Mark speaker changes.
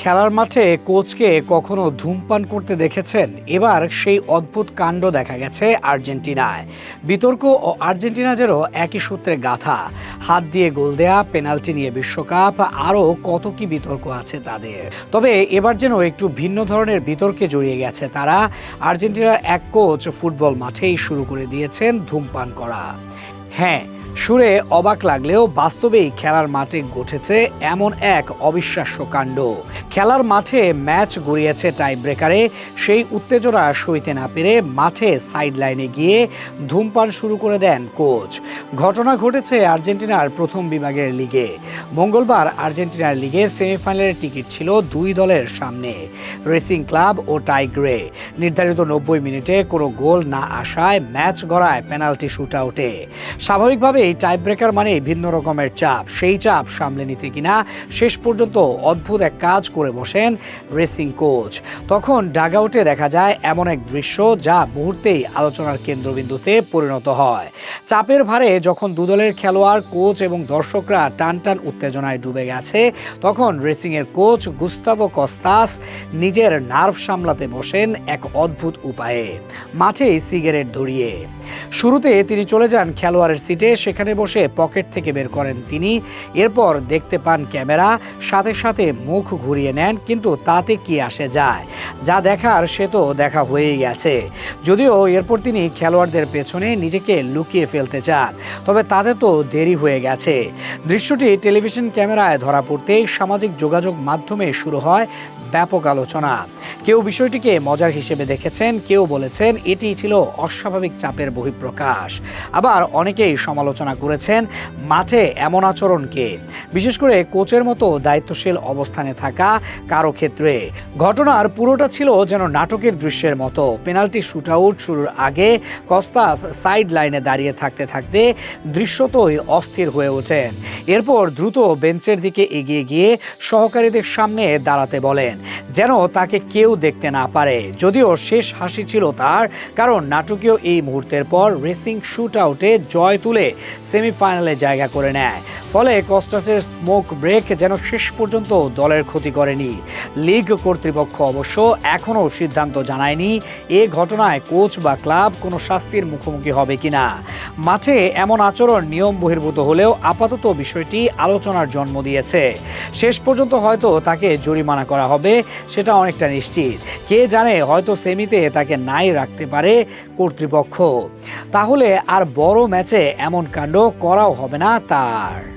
Speaker 1: খেলার মাঠে কোচকে কখনো ধূমপান করতে দেখেছেন? এবার সেই অদ্ভুত কাণ্ড দেখা গেছে আর্জেন্টিনায়। বিতর্ক ও আর্জেন্টিনা যেন একই সূত্রে গাঁথা। হাত দিয়ে গোল দেয়া, পেনাল্টি নিয়ে বিশ্বকাপ, আরও কত কি বিতর্ক আছে তাদের। তবে এবার যেন একটু ভিন্ন ধরনের বিতর্কে জড়িয়ে গেছে তারা। আর্জেন্টিনার এক কোচ ফুটবল মাঠেই শুরু করে দিয়েছেন ধূমপান করা। হ্যাঁ, শুনে অবাক লাগলেও বাস্তবেই খেলার মাঠে ঘটেছে এমন এক অবিশ্বাস্য কাণ্ড। খেলার মাঠে ম্যাচ গড়িয়েছে টাই ব্রেকারে, সেই উত্তেজনা সইতে না পেরে মাঠে সাইড লাইনে গিয়ে ধূমপান শুরু করে দেন কোচ। ঘটনা ঘটেছে আর্জেন্টিনার প্রথম বিভাগের লিগে। মঙ্গলবার আর্জেন্টিনার লিগে সেমিফাইনালের টিকিট ছিল দুই দলের সামনে, রেসিং ক্লাব ও টাইগ্রে। নির্ধারিত 90 মিনিটে কোনো গোল না আসায় ম্যাচ গড়ায় পেনাল্টি শুটআউটে। স্বাভাবিকভাবে এই টাই ব্রেকার মানে ভিন্ন রকমের চাপ। সেই চাপ সামলে নিতে কিনা শেষ পর্যন্ত অদ্ভুত এক কাজ করে বসেন রেসিং কোচ। তখন ডাগআউটে দেখা যায় এমন এক দৃশ্য যা মুহূর্তেই আলোচনার কেন্দ্রবিন্দুতে পরিণত হয়। চাপের ভারে যখন দুদলের খেলোয়াড়, কোচ এবং দর্শকরা টান টান উত্তেজনায় ডুবে গেছে, তখন রেসিং এর কোচ গুস্তাভো কস্তাস নিজের নার্ভ সামলাতে বসেন এক অদ্ভুত উপায়ে, মাঠেই সিগারেট ধরিয়ে। শুরুতে তিনি চলে যান খেলোয়াড়ের সিটে, সেখানে বসে পকেট থেকে বের করেন তিনি। এরপর দেখতে পান ক্যামেরা, সাথে সাথে মুখ ঘুরিয়ে নেন, কিন্তু তাতে কি আসে যায়? যা দেখার সে তো দেখা হয়েই গেছে। যদিও এরপর তিনি খেলোয়াড়দের পেছনে নিজেকে লুকিয়ে ফেলতে চান, তবে তাতে তো দেরি হয়ে গেছে। দৃশ্যটি টেলিভিশন ক্যামেরায় ধরা পড়তেই সামাজিক যোগাযোগ মাধ্যমে শুরু হয় ব্যাপক আলোচনা। কেউ বিষয়টিকে মজার হিসেবে দেখেছেন, কেউ বলেছেন এটি ছিল অস্বাভাবিক চাপের বহিঃপ্রকাশ। আবার অনেকেই সমালোচনা করেছেন মাঠে এমন আচরণকে, বিশেষ করে কোচের মতো দায়িত্বশীল অবস্থানে থাকা কারো ক্ষেত্রে। ঘটনার পুরোটা ছিল যেন নাটকের দৃশ্যের মতো। পেনাল্টি শুটআউট শুরুর আগে কস্তাস সাইড লাইনে দাঁড়িয়ে থাকতে থাকতে দৃশ্যতই অস্থির হয়ে ওঠেন। এরপর দ্রুত বেঞ্চের দিকে এগিয়ে গিয়ে সহকারীদের সামনে দাঁড়াতে বলেন, যেন তাকে কেউ দেখতে না পারে। যদিও শেষ হাসি ছিল তার, কারণ নাটকীয় এই মুহূর্তের পর রেসিং শুটআউটে জয় তুলে সেমিফাইনালে জায়গা করে নেয়। ফলে কস্টাসের স্মোক ব্রেক যেন শেষ পর্যন্ত দলের ক্ষতি করেনি। লিগ কর্তৃপক্ষ অবশ্য এখনও সিদ্ধান্ত জানায়নি এ ঘটনায় কোচ বা ক্লাব কোনো শাস্তির মুখোমুখি হবে কিনা। মাঠে এমন আচরণ নিয়ম বহির্ভূত হলেও আপাতত বিষয়টি আলোচনার জন্ম দিয়েছে। শেষ পর্যন্ত হয়তো তাকে জরিমানা করা হবে, সেটা অনেকটা নিশ্চিত। কে জানে, হয়তো সেমিতে তাকে নাই রাখতে পারে কর্তৃপক্ষ। তাহলে আর বড় ম্যাচে এমন কাণ্ড করাও হবে না তার।